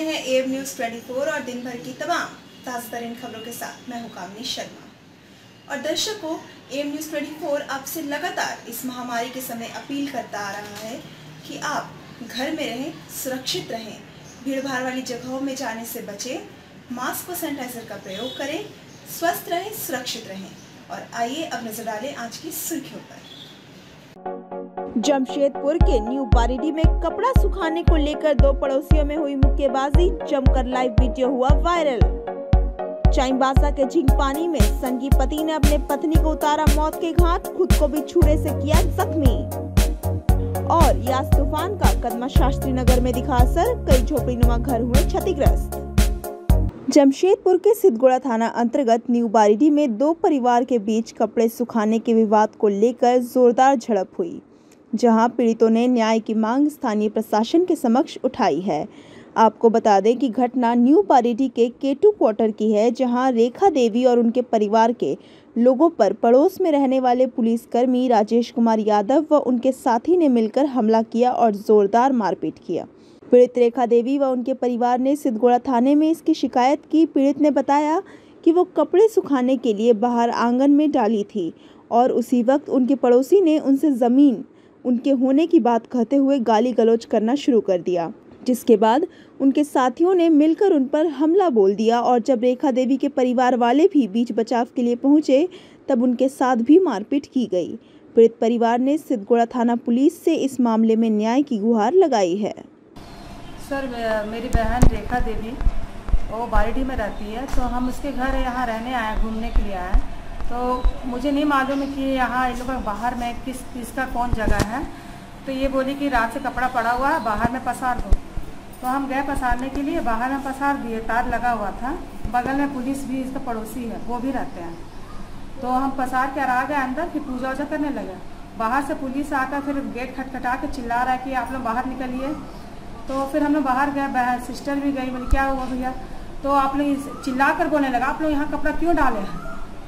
रहे हैं एव न्यूज़ 24 और दिन भर की तमाम ताज़ा-तरीन खबरों के साथ मैं हूं कामनी शर्मा। और दर्शकों, एव न्यूज़ 24 आपसे लगातार इस महामारी के समय अपील करता आ रहा है कि आप घर में रहें, सुरक्षित रहें, भीड़-भाड़ वाली जगहों में जाने से बचें, मास्क व सैनिटाइजर का प्रयोग करें, स्वस्थ रहें, सुरक्षित रहें। और आइए अब नजर डालें आज की सुर्खियों पर। जमशेदपुर के न्यू बारिडी में कपड़ा सुखाने को लेकर दो पड़ोसियों में हुई मुक्केबाजी, जमकर लाइव वीडियो हुआ वायरल। चाईबासा के झिंकपानी में संगी पति ने अपने पत्नी को उतारा मौत के घाट, खुद को भी छुरे से किया जख्मी। और यास तूफान का कदमा शास्त्री नगर में दिखा असर, कई झोपड़ीनुमा घर हुए क्षतिग्रस्त। जमशेदपुर के सिद्धगोड़ा थाना अंतर्गत न्यू बारिडी में दो परिवार के बीच कपड़े सुखाने के विवाद को लेकर जोरदार झड़प हुई, जहां पीड़ितों ने न्याय की मांग स्थानीय प्रशासन के समक्ष उठाई है। आपको बता दें कि घटना न्यू बारिडी के केटू क्वार्टर की है, जहां रेखा देवी और उनके परिवार के लोगों पर पड़ोस में रहने वाले पुलिसकर्मी राजेश कुमार यादव व उनके साथी ने मिलकर हमला किया और जोरदार मारपीट किया। पीड़ित रेखा देवी व उनके परिवार ने सिद्धगोड़ा थाने में इसकी शिकायत की। पीड़ित ने बताया कि वो कपड़े सुखाने के लिए बाहर आंगन में डाली थी और उसी वक्त उनके पड़ोसी ने उनसे ज़मीन उनके होने की बात कहते हुए गाली गलौज करना शुरू कर दिया, जिसके बाद उनके साथियों ने मिलकर उन पर हमला बोल दिया। और जब रेखा देवी के परिवार वाले भी बीच बचाव के लिए पहुंचे, तब उनके साथ भी मारपीट की गई। पीड़ित परिवार ने सिद्धगोड़ा थाना पुलिस से इस मामले में न्याय की गुहार लगाई है। सर, मेरी बहन रेखा देवी वो बारिडी में रहती है, तो हम उसके घर यहाँ रहने आए, घूमने के लिए आए। तो मुझे नहीं मालूम है कि यहाँ इन लोगों बाहर में किसका कौन जगह है। तो ये बोली कि रात से कपड़ा पड़ा हुआ है, बाहर में पसार दो। तो हम गए पसारने के लिए, बाहर में पसार दिए, तार लगा हुआ था। बगल में पुलिस भी इसका पड़ोसी है, वो भी रहते हैं। तो हम पसार कर आ गए अंदर, फिर पूजा वूजा करने लगे। बाहर से पुलिस आकर फिर गेट खटखटा के चिल्ला रहा है कि आप लोग बाहर निकलिए। तो फिर हम लोग बाहर गए, सिस्टर भी गई, बोली क्या हुआ भैया? तो आप लोग चिल्ला कर बोलने लगा, आप लोग यहाँ कपड़ा क्यों डाले हैं?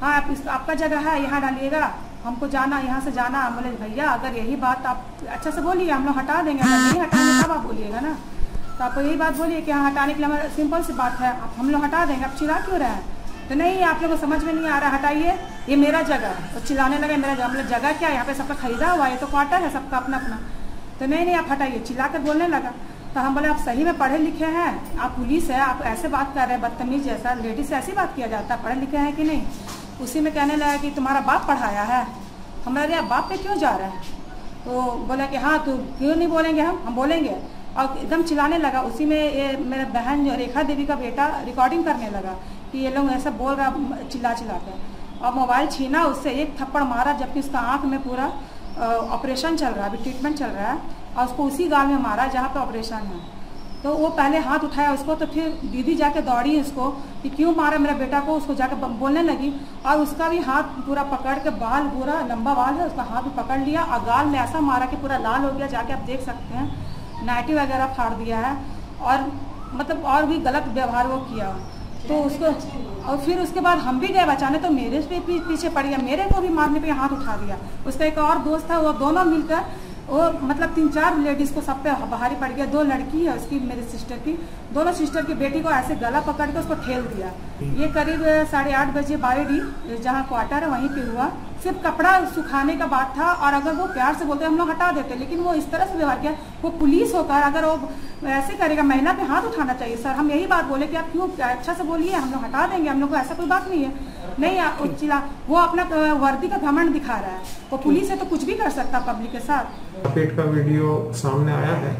हाँ, आपका जगह है, यहाँ डालिएगा, हमको जाना, यहाँ से जाना। बोले भैया अगर यही बात आप अच्छा से बोलिए, हम लोग हटा देंगे, अगर नहीं हटाएंगे तब आप बोलिएगा ना। तो आप यही बात बोलिए कि हाँ हटाने के लिए हमारा सिंपल सी बात है, हम लोग हटा देंगे, आप चिल्ला क्यों रहे हैं? तो नहीं, आप लोगों को समझ में नहीं आ रहा, हटाइए, ये मेरा जगह है। तो चिल्लाने लगे मेरा जगह, मतलब जगह क्या, यहाँ पे सबका खरीदा हुआ है, ये तो क्वार्टर है सबका अपना अपना। तो नहीं आप हटाइए, चिल्ला कर बोलने लगा। तो हम बोले आप सही में पढ़े लिखे हैं? आप पुलिस है, आप ऐसे बात कर रहे हैं बदतमीज जैसा, लेडीज से ऐसी बात किया जाता है? पढ़े लिखे हैं कि नहीं? उसी में कहने लगा कि तुम्हारा बाप पढ़ाया है। हमारे यहाँ बाप पे क्यों जा रहा है? तो बोला कि हाँ तो क्यों नहीं बोलेंगे, हम बोलेंगे। और एकदम चिल्लाने लगा। उसी में ये मेरा बहन जो रेखा देवी का बेटा रिकॉर्डिंग करने लगा कि ये लोग ऐसा बोल रहा चिल्ला कर। और मोबाइल छीना उससे, एक थप्पड़ मारा, जबकि उसका आँख में पूरा ऑपरेशन चल रहा है, अभी ट्रीटमेंट चल रहा है। और उसको उसी गाल में मारा जहाँ पे ऑपरेशन है। तो वो पहले हाथ उठाया उसको, तो फिर दीदी जाके दौड़ी उसको कि क्यों मारा मेरा बेटा को, उसको जाके बोलने लगी। और उसका भी हाथ पूरा पकड़ के, बाल पूरा लंबा बाल है, उसका हाथ भी पकड़ लिया और गाल में ऐसा मारा कि पूरा लाल हो गया, जाके आप देख सकते हैं। नाइटी वगैरह फाड़ दिया है और मतलब और भी गलत व्यवहार वो किया। तो उसको और फिर उसके बाद हम भी गए बचाने, तो मेरे पे पीछे पड़ गया, मेरे को भी मारने पे हाथ उठा दिया। उसका एक और दोस्त था, वो दोनों मिलकर वो मतलब 3-4 लेडीज को सब पे भारी पड़ गया। 2 लड़की है उसकी, मेरी सिस्टर की, दोनों सिस्टर की बेटी को ऐसे गला पकड़ के उसको ठेल दिया। ये करीब 8:30 बजे बारिडी जहाँ क्वार्टर है वहीं पे हुआ। सिर्फ कपड़ा सुखाने का बात था, और अगर वो प्यार से बोलते हम लोग हटा देते, लेकिन वो इस तरह से व्यवहार किया। वो पुलिस होकर अगर वो ऐसे करेगा, महिला पे हाथ उठाना चाहिए। सर हम यही बात बोले कि आप क्यों, अच्छा से बोलिए, हम लोग हटा देंगे, हम लोग को ऐसा कोई बात नहीं है। नहीं चिल्ला, वो अपना वर्दी का घमंड दिखा रहा है। वो पुलिस है तो कुछ भी कर सकता पब्लिक के साथ। पेट का वीडियो सामने आया है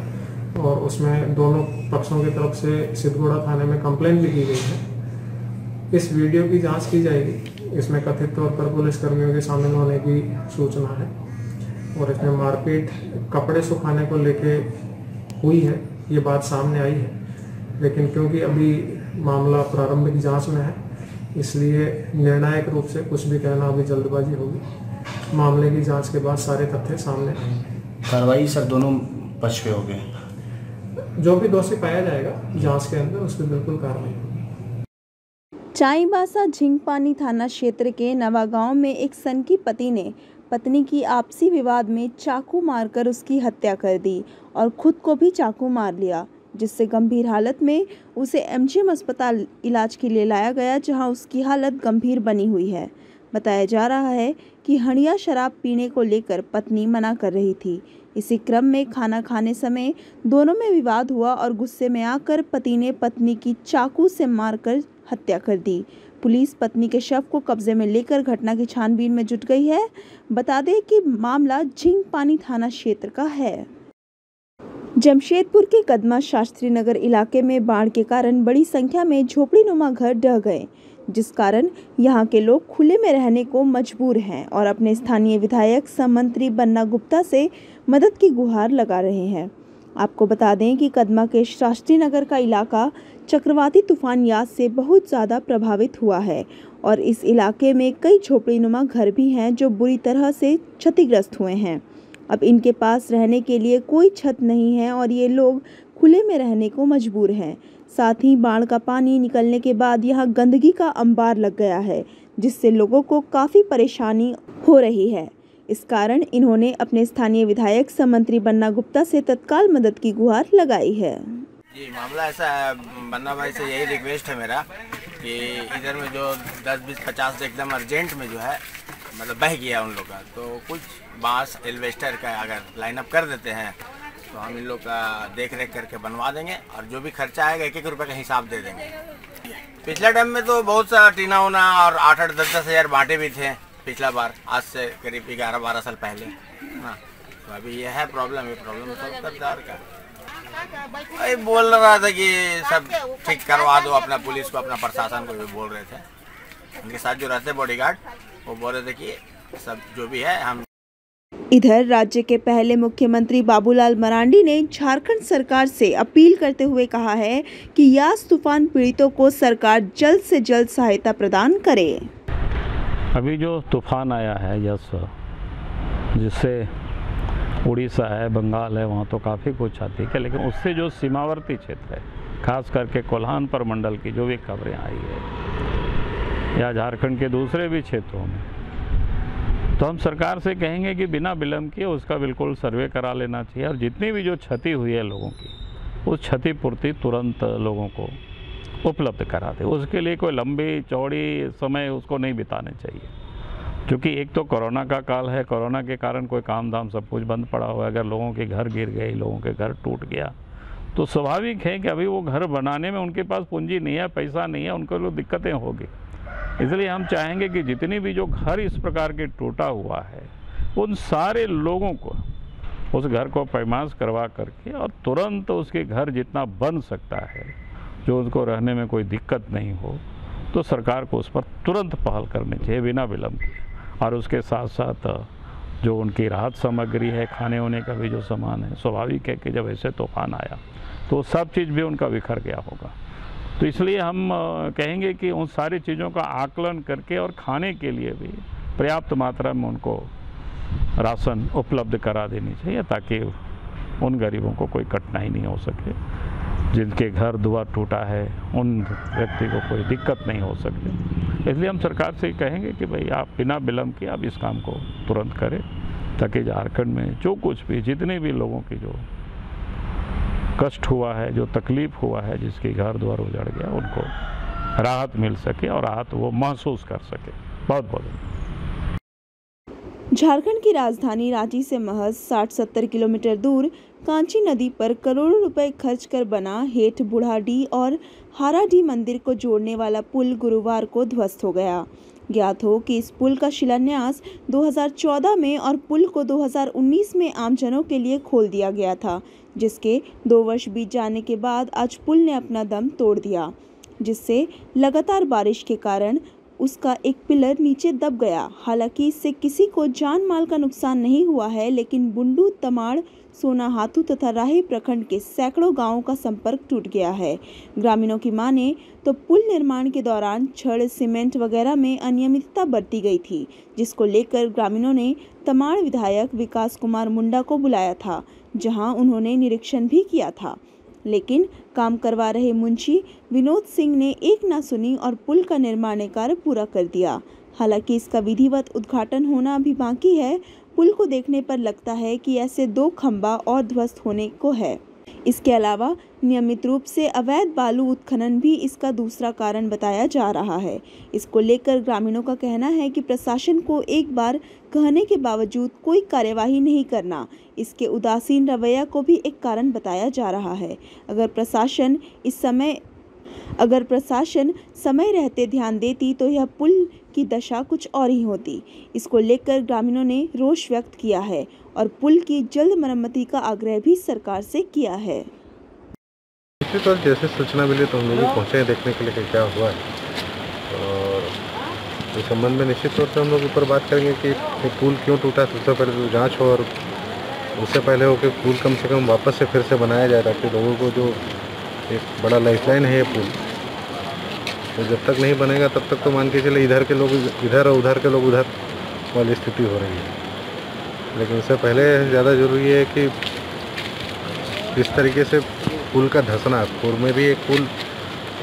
और उसमें दोनों पक्षों की तरफ से सिद्धगोड़ा थाने में कंप्लेंट भी की गई है। इस वीडियो की जांच की जाएगी। इसमें कथित तौर पर पुलिसकर्मियों के शामिल होने की सूचना है और इसमें मारपीट कपड़े सुखाने को लेके हुई है, ये बात सामने आई है। लेकिन क्योंकि अभी मामला प्रारंभिक जांच में है, इसलिए निर्णायक रूप से कुछ भी कहना अभी जल्दबाजी होगी। मामले की जांच के बाद सारे तथ्य सामने आएंगे। कार्रवाई सर दोनों पक्ष पे होगी। जो भी दोषी पाया जाएगा जांच के अंदर, उस पर बिल्कुल कार्रवाई होगी। चाईबासा झिंकपानी थाना क्षेत्र के नवागांव में एक सनकी पति ने पत्नी की आपसी विवाद में चाकू मारकर उसकी हत्या कर दी और खुद को भी चाकू मार लिया। जिससे गंभीर हालत में उसे एमजीएम अस्पताल इलाज के लिए लाया गया, जहां उसकी हालत गंभीर बनी हुई है। बताया जा रहा है कि हणिया शराब पीने को लेकर पत्नी मना कर रही थी। इसी क्रम में खाना खाने समय दोनों में विवाद हुआ और गुस्से में आकर पति ने पत्नी की चाकू से मारकर हत्या कर दी। पुलिस पत्नी के शव को कब्जे में लेकर घटना की छानबीन में जुट गई है। बता दें कि मामला झिंगपानी थाना क्षेत्र का है। जमशेदपुर के कदमा शास्त्री नगर इलाके में बाढ़ के कारण बड़ी संख्या में झोपड़ीनुमा घर ढह गए, जिस कारण यहां के लोग खुले में रहने को मजबूर हैं और अपने स्थानीय विधायक सह मंत्री बन्ना गुप्ता से मदद की गुहार लगा रहे हैं। आपको बता दें कि कदमा के शास्त्री नगर का इलाका चक्रवाती तूफान यास से बहुत ज़्यादा प्रभावित हुआ है और इस इलाके में कई झोपड़ीनुमा घर भी हैं जो बुरी तरह से क्षतिग्रस्त हुए हैं। अब इनके पास रहने के लिए कोई छत नहीं है और ये लोग खुले में रहने को मजबूर हैं। साथ ही बाढ़ का पानी निकलने के बाद यहाँ गंदगी का अंबार लग गया है, जिससे लोगों को काफ़ी परेशानी हो रही है। इस कारण इन्होंने अपने स्थानीय विधायक सह मंत्री बन्ना गुप्ता से तत्काल मदद की गुहार लगाई है। जी, मामला ऐसा है, बन्ना भाई से यही रिक्वेस्ट है मेरा कि इधर में जो 10-20-50 एकदम अर्जेंट में जो है मतलब बह गया उन लोग का, तो कुछ बांस एल्वेस्टर का अगर लाइन अप कर देते हैं तो हम इन लोग का देख रेख करके बनवा देंगे और जो भी खर्चा आएगा 1-1 रुपये का हिसाब दे देंगे। पिछले टाइम में तो बहुत सा टीना उना और 8-8, 10-10 हज़ार बांटे भी थे पिछला बार, आज से करीब 11-12 साल पहले। हाँ, तो अभी ये है प्रॉब्लम, ये प्रॉब्लम सॉल्व करता है का। अरे बोल रहा था कि सब ठीक करवा दो, अपना पुलिस को अपना प्रशासन को भी बोल रहे थे, उनके साथ जो रहते बॉडीगार्ड वो बोल रहे थे कि सब जो भी है हम। इधर राज्य के पहले मुख्यमंत्री बाबूलाल मरांडी ने झारखंड सरकार से अपील करते हुए कहा है कि यास तूफान पीड़ितों को सरकार जल्द से जल्द सहायता प्रदान करे। अभी जो तूफान आया है यस, जिससे उड़ीसा है, बंगाल है, वहाँ तो काफ़ी कुछ क्षति है, लेकिन उससे जो सीमावर्ती क्षेत्र है, खास करके कोल्हान प्रमंडल की जो भी खबरें आई है या झारखंड के दूसरे भी क्षेत्रों में, तो हम सरकार से कहेंगे कि बिना विलंब किए उसका बिल्कुल सर्वे करा लेना चाहिए और जितनी भी जो क्षति हुई है लोगों की, उस क्षतिपूर्ति तुरंत लोगों को उपलब्ध करा दे। उसके लिए कोई लंबी चौड़ी समय उसको नहीं बिताने चाहिए, क्योंकि एक तो कोरोना का काल है, कोरोना के कारण कोई काम धाम सब कुछ बंद पड़ा हुआ है। अगर लोगों के घर गिर गए, लोगों के घर टूट गया, तो स्वाभाविक है कि अभी वो घर बनाने में उनके पास पूंजी नहीं है, पैसा नहीं है, उनको लोग दिक्कतें होगी। इसलिए हम चाहेंगे कि जितनी भी जो घर इस प्रकार के टूटा हुआ है, उन सारे लोगों को उस घर को पैमाश करवा करके और तुरंत उसके घर जितना बन सकता है, जो उनको रहने में कोई दिक्कत नहीं हो, तो सरकार को उस पर तुरंत पहल करनी चाहिए बिना विलंब के। और उसके साथ साथ जो उनकी राहत सामग्री है, खाने होने का भी जो सामान है, स्वाभाविक है कि जब ऐसे तूफान आया तो सब चीज़ भी उनका बिखर गया होगा। तो इसलिए हम कहेंगे कि उन सारी चीज़ों का आकलन करके और खाने के लिए भी पर्याप्त मात्रा में उनको राशन उपलब्ध करा देनी चाहिए, ताकि उन गरीबों को कोई कठिनाई नहीं हो सके, जिनके घर दुआर टूटा है उन व्यक्ति को कोई दिक्कत नहीं हो सके। इसलिए हम सरकार से कहेंगे कि भाई आप बिना विलंब के आप इस काम को तुरंत करें, ताकि झारखंड में जो कुछ भी जितने भी लोगों की जो कष्ट हुआ है, जो तकलीफ हुआ है, जिसके घर द्वार उजड़ गया, उनको राहत मिल सके और राहत वो महसूस कर सके। बहुत बहुत झारखंड की राजधानी रांची से महज 60-70 किलोमीटर दूर कांची नदी पर करोड़ों रुपए खर्च कर बना हेठ बुढ़ाडी और हाराडी मंदिर को जोड़ने वाला पुल गुरुवार को ध्वस्त हो गया। ज्ञात हो कि इस पुल का शिलान्यास 2014 में और पुल को 2019 में आमजनों के लिए खोल दिया गया था, जिसके 2 वर्ष बीत जाने के बाद आज पुल ने अपना दम तोड़ दिया, जिससे लगातार बारिश के कारण उसका एक पिलर नीचे दब गया। हालांकि इससे किसी को जान माल का नुकसान नहीं हुआ है, लेकिन बुंडू, तमाड़, सोनाहातू तथा राही प्रखंड के सैकड़ों गांवों का संपर्क टूट गया है। ग्रामीणों की माने तो पुल निर्माण के दौरान छड़, सीमेंट वगैरह में अनियमितता बरती गई थी, जिसको लेकर ग्रामीणों ने तमाड़ विधायक विकास कुमार मुंडा को बुलाया था, जहां उन्होंने निरीक्षण भी किया था, लेकिन काम करवा रहे मुंशी विनोद सिंह ने एक ना सुनी और पुल का निर्माण कार्य पूरा कर दिया। हालांकि इसका विधिवत उद्घाटन होना अभी बाकी है। पुल को देखने पर लगता है कि ऐसे 2 खंभा और ध्वस्त होने को है। इसके अलावा नियमित रूप से अवैध बालू उत्खनन भी इसका दूसरा कारण बताया जा रहा है। इसको लेकर ग्रामीणों का कहना है कि प्रशासन को एक बार कहने के बावजूद कोई कार्यवाही नहीं करना इसके उदासीन रवैया को भी एक कारण बताया जा रहा है। अगर प्रशासन समय रहते ध्यान देती तो यह पुल की दशा कुछ और ही होती। इसको लेकर ग्रामीणों ने रोष व्यक्त किया है और पुल की जल्द मरम्मती का आग्रह भी सरकार से किया है। इसी तरह जैसे सूचना मिली तो हम लोग पहुँचे हैं देखने के लिए कि क्या हुआ है, और इस संबंध में निश्चित तौर से हम लोग ऊपर बात करेंगे कि पुल क्यों टूटा। सबसे पहले तो जाँच हो, और उससे पहले हो कि पुल कम से कम वापस से फिर से बनाया जाए, ताकि लोगों को जो एक बड़ा लाइफलाइन है ये पुल, तो जब तक नहीं बनेगा तब तक तो मान के चले इधर के लोग इधर और उधर के लोग उधर वाली स्थिति हो रही है। लेकिन उससे पहले ज़्यादा ज़रूरी है कि इस तरीके से पुल का धंसना, पूर्व में भी एक पुल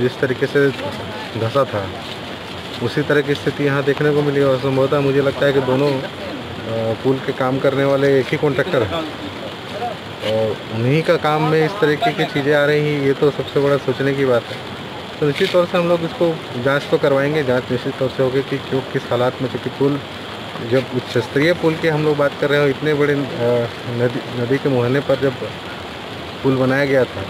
जिस तरीके से धंसा था उसी तरह की स्थिति यहाँ देखने को मिली। और संभवतः मुझे लगता है कि दोनों पुल के काम करने वाले एक ही कॉन्ट्रैक्टर हैं, और उन्हीं का काम में इस तरीके की चीज़ें आ रही हैं, ये तो सबसे बड़ा सोचने की बात है। तो निश्चित तौर से हम लोग इसको जांच तो करवाएंगे। जांच निश्चित तौर से होगी कि क्यों किस हालात में, क्योंकि पुल जब उच्च स्तरीय पुल की हम लोग बात कर रहे हो, इतने बड़े नदी के मुहाने पर जब पुल बनाया गया था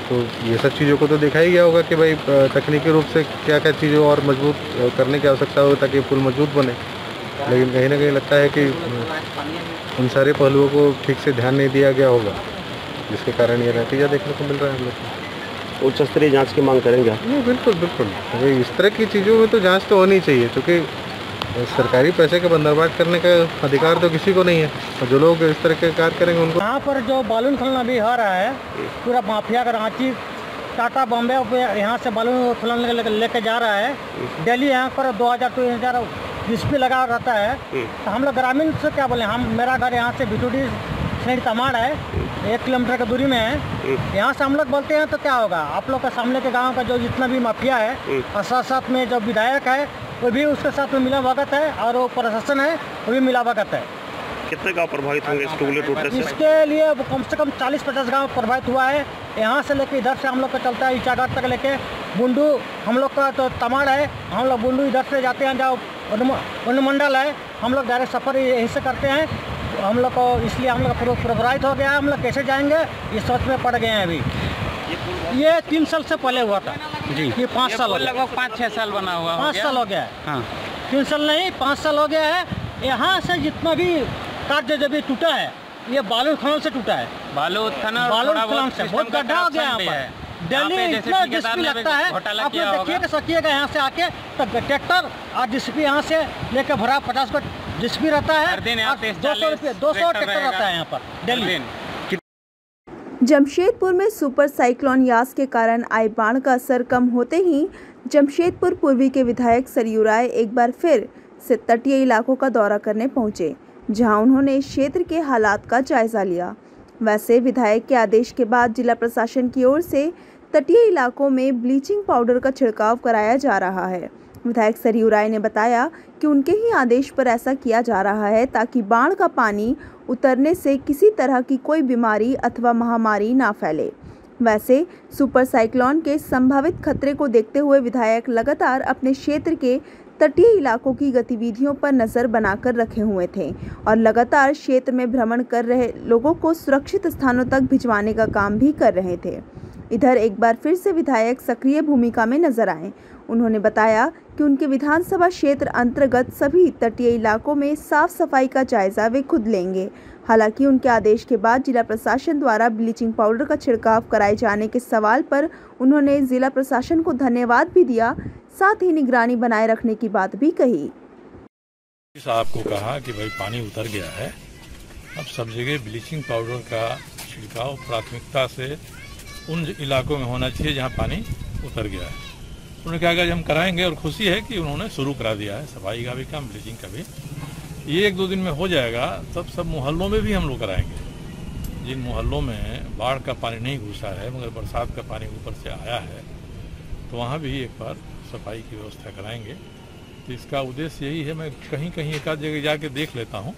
तो ये सब चीज़ों को तो देखा ही गया होगा कि भाई तकनीकी रूप से क्या क्या चीज़ें और मजबूत करने की आवश्यकता हो ताकि पुल मजबूत बने। लेकिन कहीं ना कहीं लगता है कि उन सारे पहलुओं को ठीक से ध्यान नहीं दिया गया होगा, जिसके कारण ये नतीजा देखने को मिल रहा है हम लोग को। उच्च स्तरीय जाँच की मांग करेंगे? नहीं, बिल्कुल बिल्कुल, इस तरह की चीज़ों में तो जांच तो होनी चाहिए, क्योंकि सरकारी पैसे का बंदरबाट करने का अधिकार तो किसी को नहीं है, और जो लोग इस तरह के कार्य करेंगे उनको। यहाँ पर जो बालू उत्खनन अभी हो रहा है, पूरा माफिया का रांची टाटा बॉम्बे यहाँ से बालू उत्खनन लेके जा रहा है। दिल्ली यहाँ पर 2000 डिस्प्ले लगा रहता है। तो हम लोग ग्रामीण से क्या बोले, मेरा घर यहाँ से बिटूडी श्रेणी तमाड़ है, 1 किलोमीटर की दूरी में है। यहाँ से हम लोग बोलते हैं तो क्या होगा, आप लोग के सामने के गांव का जो जितना भी माफिया है और साथ साथ में जो विधायक है वो भी उसके साथ में मिला भगत है, और वो प्रशासन है वो भी मिला भगत है। कितने गांव प्रभावित होंगे इस टूले टूटने से? इसके लिए कम से कम 40-50 गांव प्रभावित हुआ है। यहाँ से लेके इधर से हम लोग का चलता है ईचागढ़ तक लेके बुंडू, हम लोग का तो तमाड़ है, हम लोग बुंडू इधर से जाते हैं, जहाँ अनुमंडल है, हम लोग डायरेक्ट सफ़र यहीं से करते हैं। हम लोग को इसलिए हम लोग प्रभावित हो गया है। हम लोग कैसे जाएंगे ये सोच में पड़ गए हैं। अभी ये 3 साल से पहले हुआ था जी, ये 5 साल लगभग 5-6 साल बना हुआ 5 साल हो गया है। हाँ, 3 साल नहीं 5 साल हो गया है। यहाँ से जितना भी कार्य जब ये टूटा है, ये बालू उत्खनन से टूटा है। बालू उत्खनन से बहुत गड्ढा हो गया यहाँ पर। दिल्ली इतना डिस्प्ले लगता है, आप लोग देखिएगा सकिएगा यहाँ से आके तो ट्रैक्टर और डिस्प्ले यहाँ से लेकर भरा 50 को डिस्प्ले रहता है, 200 ट्रैक्टर रहता है यहाँ पर दिल्ली। जमशेदपुर में सुपर साइक्लोन यास के कारण आए बाढ़ का असर कम होते ही जमशेदपुर पूर्वी के विधायक सरयू राय एक बार फिर से तटीय इलाकों का दौरा करने पहुंचे, जहां उन्होंने इस क्षेत्र के हालात का जायजा लिया। वैसे विधायक के आदेश के बाद जिला प्रशासन की ओर से तटीय इलाकों में ब्लीचिंग पाउडर का छिड़काव कराया जा रहा है। विधायक सरयू राय ने बताया कि उनके ही आदेश पर ऐसा किया जा रहा है ताकि बाढ़ का पानी उतरने से किसी तरह की कोई बीमारी अथवा महामारी ना फैले। वैसे सुपर साइक्लोन के संभावित खतरे को देखते हुए विधायक लगातार अपने क्षेत्र के तटीय इलाकों की गतिविधियों पर नज़र बनाकर रखे हुए थे और लगातार क्षेत्र में भ्रमण कर रहे लोगों को सुरक्षित स्थानों तक भिजवाने का काम भी कर रहे थे। इधर एक बार फिर से विधायक सक्रिय भूमिका में नजर आए। उन्होंने बताया कि उनके विधानसभा क्षेत्र अंतर्गत सभी तटीय इलाकों में साफ सफाई का जायजा वे खुद लेंगे। हालांकि उनके आदेश के बाद जिला प्रशासन द्वारा ब्लीचिंग पाउडर का छिड़काव कराए जाने के सवाल पर उन्होंने जिला प्रशासन को धन्यवाद भी दिया, साथ ही निगरानी बनाए रखने की बात भी कही। साहब को कहा कि भाई पानी उतर गया है, अब सब जगह ब्लीचिंग पाउडर का छिड़काव प्राथमिकता से उन इलाकों में होना चाहिए जहां पानी उतर गया है। उन्होंने कहा कि हम कराएंगे और खुशी है कि उन्होंने शुरू करा दिया है सफाई का भी काम, ब्लीचिंग का भी। ये 1-2 दिन में हो जाएगा, तब सब मोहल्लों में भी हम लोग कराएंगे। जिन मोहल्लों में बाढ़ का पानी नहीं घुसा है मगर बरसात का पानी ऊपर से आया है, तो वहाँ भी एक बार सफाई की व्यवस्था कराएंगे। तो इसका उद्देश्य यही है, मैं कहीं कहीं एक आध जगह जाके देख लेता हूँ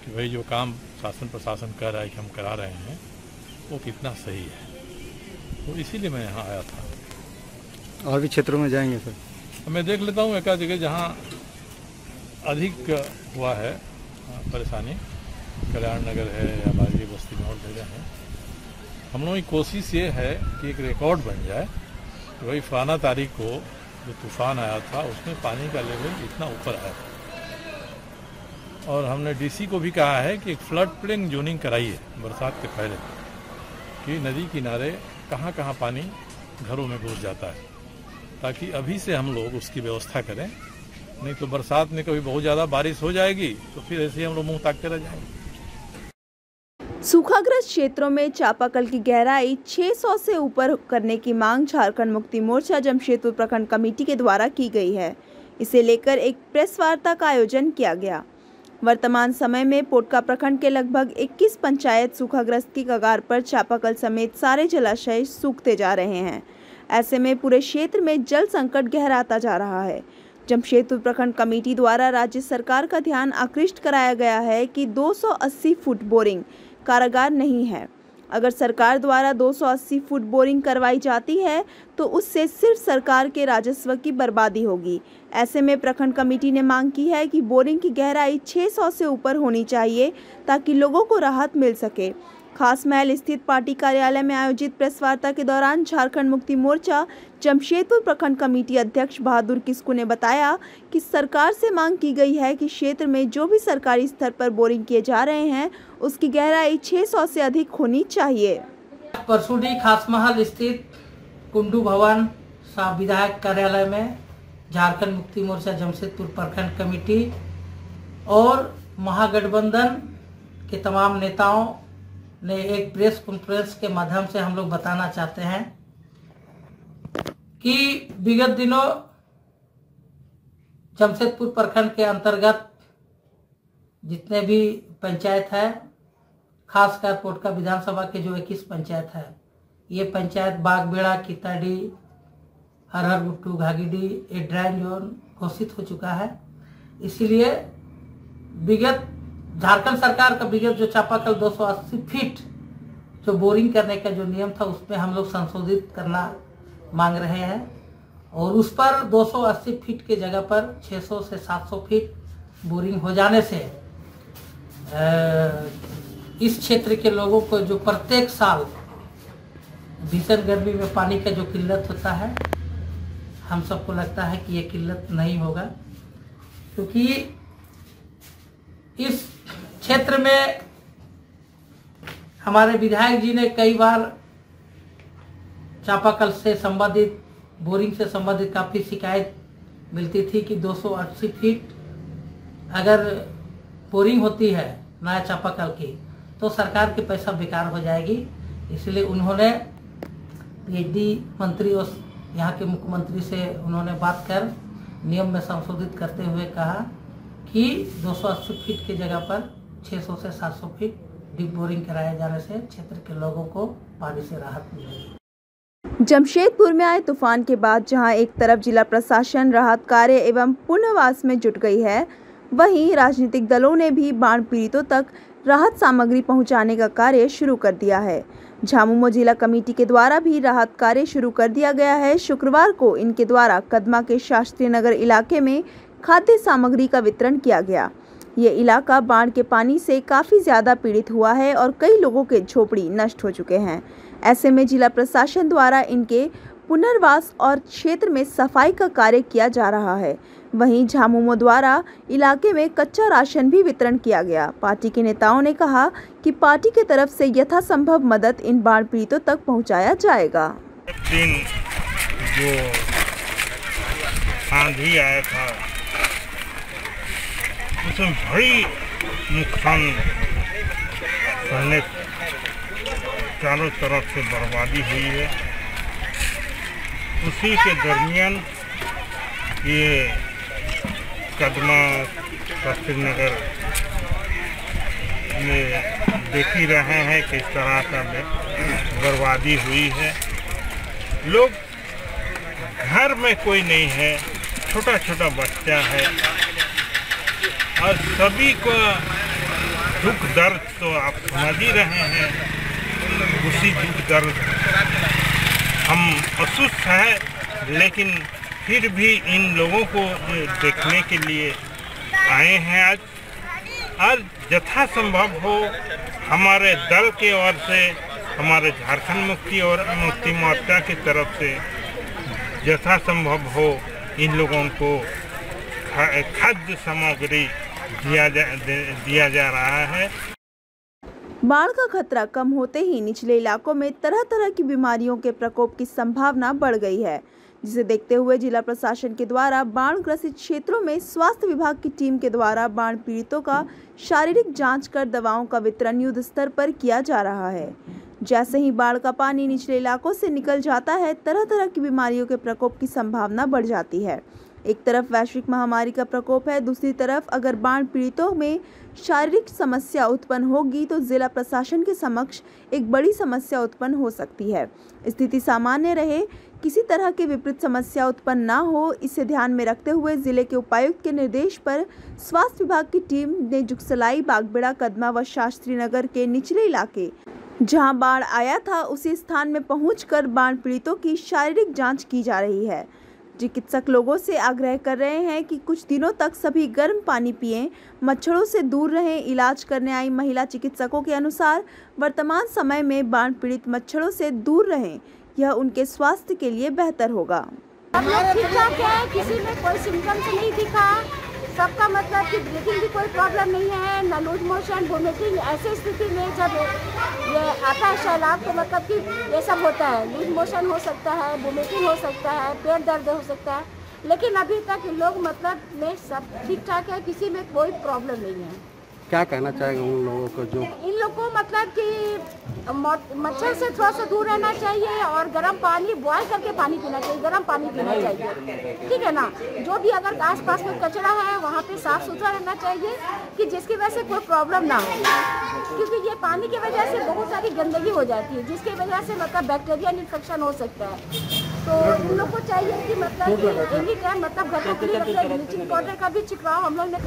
कि भाई जो काम शासन प्रशासन कर रहा है कि हम करा रहे हैं, वो कितना सही है। तो इसीलिए मैं यहाँ आया था। और भी क्षेत्रों में जाएंगे सर? मैं देख लेता हूँ एक आध जगह जहाँ अधिक हुआ है परेशानी, कल्याण नगर है या बागी बस्ती में और जगह है। हम लोगों की कोशिश ये है कि एक रिकॉर्ड बन जाए कि वही फलाना तारीख को जो तूफान आया था उसमें पानी का लेवल इतना ऊपर आया था। और हमने डीसी को भी कहा है कि एक फ्लड प्लेन जोनिंग कराइए बरसात के पहले, कि नदी किनारे कहाँ कहाँ पानी घरों में घुस जाता है, ताकि अभी से हम लोग उसकी व्यवस्था करें। नहीं तो बरसात में कभी बहुत ज़्यादा बारिश हो जाएगी तो फिर ऐसे ही हम लोग मुँह ताकते रह जाएंगे। सूखाग्रस्त क्षेत्रों में चापाकल की गहराई 600 से ऊपर करने की मांग झारखंड मुक्ति मोर्चा जमशेदपुर प्रखंड कमेटी के द्वारा की गई है। इसे लेकर एक प्रेस वार्ता का आयोजन किया गया। वर्तमान समय में पोटका प्रखंड के लगभग 21 पंचायत सूखाग्रस्त की कगार पर चापाकल समेत सारे जलाशय सूखते जा रहे हैं। ऐसे में पूरे क्षेत्र में जल संकट गहराता जा रहा है। जमशेदपुर प्रखंड कमेटी द्वारा राज्य सरकार का ध्यान आकृष्ट कराया गया है कि 280 फुट बोरिंग कारागार नहीं है। अगर सरकार द्वारा 280 फुट बोरिंग करवाई जाती है तो उससे सिर्फ सरकार के राजस्व की बर्बादी होगी। ऐसे में प्रखंड कमेटी ने मांग की है कि बोरिंग की गहराई 600 से ऊपर होनी चाहिए ताकि लोगों को राहत मिल सके। खास महल स्थित पार्टी कार्यालय में आयोजित प्रेस वार्ता के दौरान झारखंड मुक्ति मोर्चा जमशेदपुर प्रखंड कमेटी अध्यक्ष बहादुर किस्कू ने बताया कि सरकार से मांग की गई है कि क्षेत्र में जो भी सरकारी स्तर पर बोरिंग किए जा रहे हैं उसकी गहराई 600 से अधिक होनी चाहिए। परसुडी खास महल स्थित कुंडू भवन विधायक कार्यालय में झारखंड मुक्ति मोर्चा जमशेदपुर प्रखंड कमेटी और महागठबंधन के तमाम नेताओं ने एक प्रेस कॉन्फ्रेंस के माध्यम से हम लोग बताना चाहते हैं कि विगत दिनों जमशेदपुर प्रखंड के अंतर्गत जितने भी पंचायत है, खासकर पोटका विधानसभा के जो 21 पंचायत है, ये पंचायत बागबेड़ा, किताडी, हरहर गुट्टू, घागीडी एक ड्राइन जोन घोषित हो चुका है। इसीलिए विगत झारखंड सरकार का विगत जो चापाकल 280 फीट जो बोरिंग करने का जो नियम था उसमें हम लोग संशोधित करना मांग रहे हैं और उस पर 280 फीट के जगह पर 600 से 700 फीट बोरिंग हो जाने से इस क्षेत्र के लोगों को जो प्रत्येक साल भीषण गर्मी में पानी का जो किल्लत होता है, हम सबको लगता है कि ये किल्लत नहीं होगा, क्योंकि इस क्षेत्र में हमारे विधायक जी ने कई बार चापाकल से संबंधित, बोरिंग से संबंधित काफ़ी शिकायत मिलती थी कि 280 फीट अगर बोरिंग होती है नया चापाकल की तो सरकार के पैसा बेकार हो जाएगी। इसलिए उन्होंने पीएचडी मंत्री और यहाँ के मुख्यमंत्री से उन्होंने बात कर नियम में संशोधित करते हुए कहा कि 280 फीट की जगह पर 600 से 700 फीट डीप बोरिंग कराए जाने से क्षेत्र के लोगों को पानी से राहत मिलेगी। जमशेदपुर में आए तूफान के बाद जहां एक तरफ जिला प्रशासन राहत कार्य एवं पुनर्वास में जुट गई है, वहीं राजनीतिक दलों ने भी बाढ़ पीड़ितों तक राहत सामग्री पहुंचाने का कार्य शुरू कर दिया है। झामुमो जिला कमेटी के द्वारा भी राहत कार्य शुरू कर दिया गया है। शुक्रवार को इनके द्वारा कदमा के शास्त्री नगर इलाके में खाद्य सामग्री का वितरण किया गया। ये इलाका बाढ़ के पानी से काफ़ी ज़्यादा पीड़ित हुआ है और कई लोगों के झोपड़ी नष्ट हो चुके हैं। ऐसे में जिला प्रशासन द्वारा इनके पुनर्वास और क्षेत्र में सफाई का कार्य किया जा रहा है। वहीं झामुमो द्वारा इलाके में कच्चा राशन भी वितरण किया गया। पार्टी के नेताओं ने कहा कि पार्टी की तरफ से यथासंभव मदद इन बाढ़ पीड़ितों तक पहुंचाया जाएगा। दिन जो आंधी आया था उसमें बड़ी नुकसान सहने, चारों तरफ से बर्बादी हुई है। उसी के दरमियान ये कदमा शास्त्री नगर में देख ही रहे हैं किस तरह का बर्बादी हुई है। लोग घर में कोई नहीं है, छोटा छोटा बच्चा है और सभी को दुख दर्द तो आप समझ ही रहे हैं। खुशी दर्द हम असुस्थ हैं, लेकिन फिर भी इन लोगों को देखने के लिए आए हैं आज यथासंभव हो हमारे दल के ओर से, हमारे झारखंड मुक्ति मोर्चा की तरफ से यथासंभव हो इन लोगों को खाद्य सामग्री दिया जा रहा है। बाढ़ का खतरा कम होते ही निचले इलाकों में तरह तरह की बीमारियों के प्रकोप की संभावना बढ़ गई है, जिसे देखते हुए जिला प्रशासन के द्वारा बाढ़ ग्रसित क्षेत्रों में स्वास्थ्य विभाग की टीम के द्वारा बाढ़ पीड़ितों का शारीरिक जांच कर दवाओं का वितरण युद्ध स्तर पर किया जा रहा है। जैसे ही बाढ़ का पानी निचले इलाकों से निकल जाता है, तरह तरह की बीमारियों के प्रकोप की संभावना बढ़ जाती है। एक तरफ वैश्विक महामारी का प्रकोप है, दूसरी तरफ अगर बाढ़ पीड़ितों में शारीरिक समस्या उत्पन्न होगी तो जिला प्रशासन के समक्ष एक बड़ी समस्या उत्पन्न हो सकती है। स्थिति सामान्य रहे, किसी तरह की विपरीत समस्या उत्पन्न ना हो, इसे ध्यान में रखते हुए जिले के उपायुक्त के निर्देश पर स्वास्थ्य विभाग की टीम ने जुगसलाई, बागबेड़ा, कदमा व शास्त्री नगर के निचले इलाके जहां बाढ़ आया था उसी स्थान में पहुंचकर बाढ़ पीड़ितों की शारीरिक जांच की जा रही है। चिकित्सक लोगों से आग्रह कर रहे हैं कि कुछ दिनों तक सभी गर्म पानी पिएं, मच्छरों से दूर रहें। इलाज करने आई महिला चिकित्सकों के अनुसार वर्तमान समय में बाढ़ पीड़ित मच्छरों से दूर रहें, यह उनके स्वास्थ्य के लिए बेहतर होगा। हम लोग ठीक-ठाक है, किसी में कोई सिम्टम्स नहीं दिखा, सबका मतलब कि ब्रीथिंग की कोई प्रॉब्लम नहीं है, न लूज मोशन, वोमिटिंग। ऐसी स्थिति में जब ये आता है सैलाब तो मतलब कि ये सब होता है, लूज मोशन हो सकता है, वोमिटिंग हो सकता है, पेट दर्द हो सकता है, लेकिन अभी तक लोग मतलब में सब ठीक ठाक है, किसी में कोई प्रॉब्लम नहीं है। क्या कहना चाहेंगे उन लोगों को जो इन लोगों को मतलब कि मच्छर से थोड़ा सा दूर रहना चाहिए और गर्म पानी बॉयल करके पानी पीना चाहिए, गर्म पानी पीना चाहिए, ठीक है ना। जो भी अगर आसपास में कचरा है वहाँ पे साफ सुथरा रहना चाहिए कि जिसकी वजह से कोई प्रॉब्लम ना हो, क्योंकि ये पानी की वजह से बहुत सारी गंदगी हो जाती है जिसकी वजह से मतलब बैक्टीरियल इन्फेक्शन हो सकता है। तो उन लोग को चाहिए कि मतलब एनी टाइम मतलब घर को क्लीन रखें। ब्लीचिंग पाउडर का भी छिड़काव हम लोग ने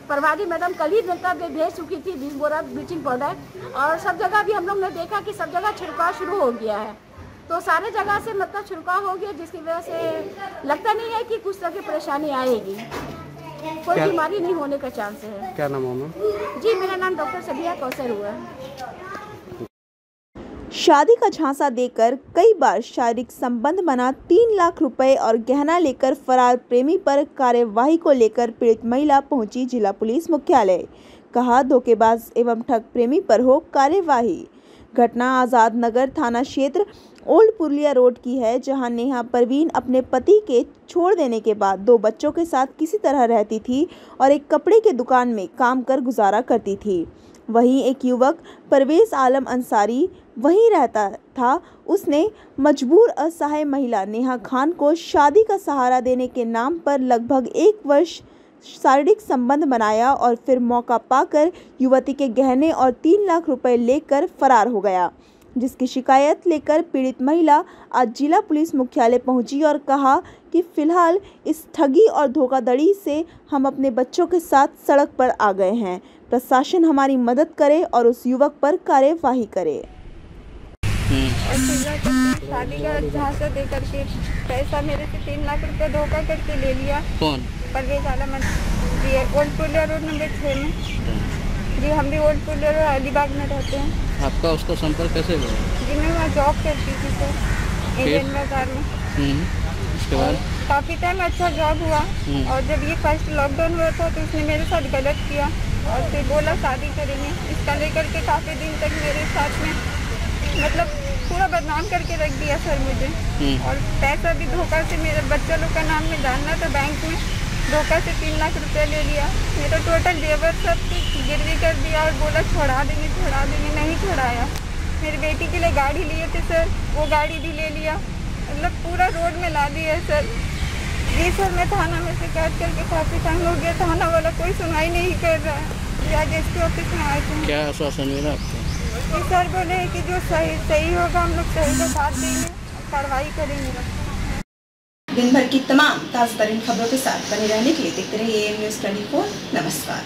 प्रभारी मैडम कल ही मतलब भेज चुकी थी 20 बोरा ब्लीचिंग पाउडर, और सब जगह भी हम लोग ने देखा कि सब जगह छिड़काव शुरू हो गया है। तो सारे जगह से मतलब छिड़काव हो गया, जिसकी वजह से लगता नहीं है कि कुछ तरह की परेशानी आएगी, कोई बीमारी नहीं होने का चांस है। क्या नाम है? जी मेरा नाम डॉक्टर सबिया कौसर हुआ है। शादी का झांसा देकर कई बार शारीरिक संबंध बना 3 लाख रुपए और गहना लेकर फरार प्रेमी पर कार्यवाही को लेकर पीड़ित महिला पहुंची जिला पुलिस मुख्यालय। कहा, धोखेबाज एवं ठग प्रेमी पर हो कार्यवाही। घटना आज़ाद नगर थाना क्षेत्र ओल्ड पुरलिया रोड की है, जहां नेहा परवीन अपने पति के छोड़ देने के बाद 2 बच्चों के साथ किसी तरह रहती थी और एक कपड़े की दुकान में काम कर गुजारा करती थी। वहीं एक युवक परवेज आलम अंसारी वहीं रहता था। उसने मजबूर असहाय महिला नेहा खान को शादी का सहारा देने के नाम पर लगभग 1 वर्ष शारीरिक संबंध बनाया और फिर मौका पाकर युवती के गहने और 3 लाख रुपए लेकर फरार हो गया, जिसकी शिकायत लेकर पीड़ित महिला आज जिला पुलिस मुख्यालय पहुंची और कहा कि फिलहाल इस ठगी और धोखाधड़ी से हम अपने बच्चों के साथ सड़क पर आ गए हैं। प्रशासन हमारी मदद करे और उस युवक पर कार्यवाही करे। शादी का झांसा दे करके पैसा मेरे से 3 लाख रुपए धोखा करके ले लिया। कौन? परवेज आलम जी, ओल्ड पुरलिया रोड नंबर 6 में। जी हम भी ओल्ड पुरलिया रोड अलीबाग में रहते हैं। आपका उसका संपर्क कैसे हुआ? जी मैं वहाँ जॉब करती थी सर, इंडियन बाजार में। उसके बाद काफ़ी टाइम अच्छा जॉब हुआ, और जब ये फर्स्ट लॉकडाउन हुआ था तो उसने मेरे साथ गलत किया और फिर बोला शादी करेंगे। इसका लेकर के काफ़ी दिन तक मेरे साथ में मतलब पूरा बदनाम करके रख दिया सर मुझे, और पैसा भी धोखा से मेरे बच्चा लोग का नाम में डालना था बैंक में, धोखा से 3 लाख रुपए ले लिया। मेरा टोटल जेवर सब कुछ गिरवी कर दिया और बोला छोड़ा देंगे, नहीं छोड़ाया। मेरी बेटी के लिए गाड़ी लिए थे सर, वो गाड़ी भी ले लिया, मतलब पूरा रोड में ला दिया है सर। जी सर मैं थाना में शिकायत करके काफ़ी टाइम हो गया, थाना वाला कोई सुनवाई नहीं कर रहा है। आज एसपी ऑफिस में आए थे। क्या आश्वासन मिला आपको? सर बोले कि जो सही होगा हम लोग सही का साथ देंगे, कार्रवाई करेंगे। दिन भर की तमाम ताज़ा तरीन खबरों के साथ बने रहने के लिए देखते रहिए AM News 24। नमस्कार।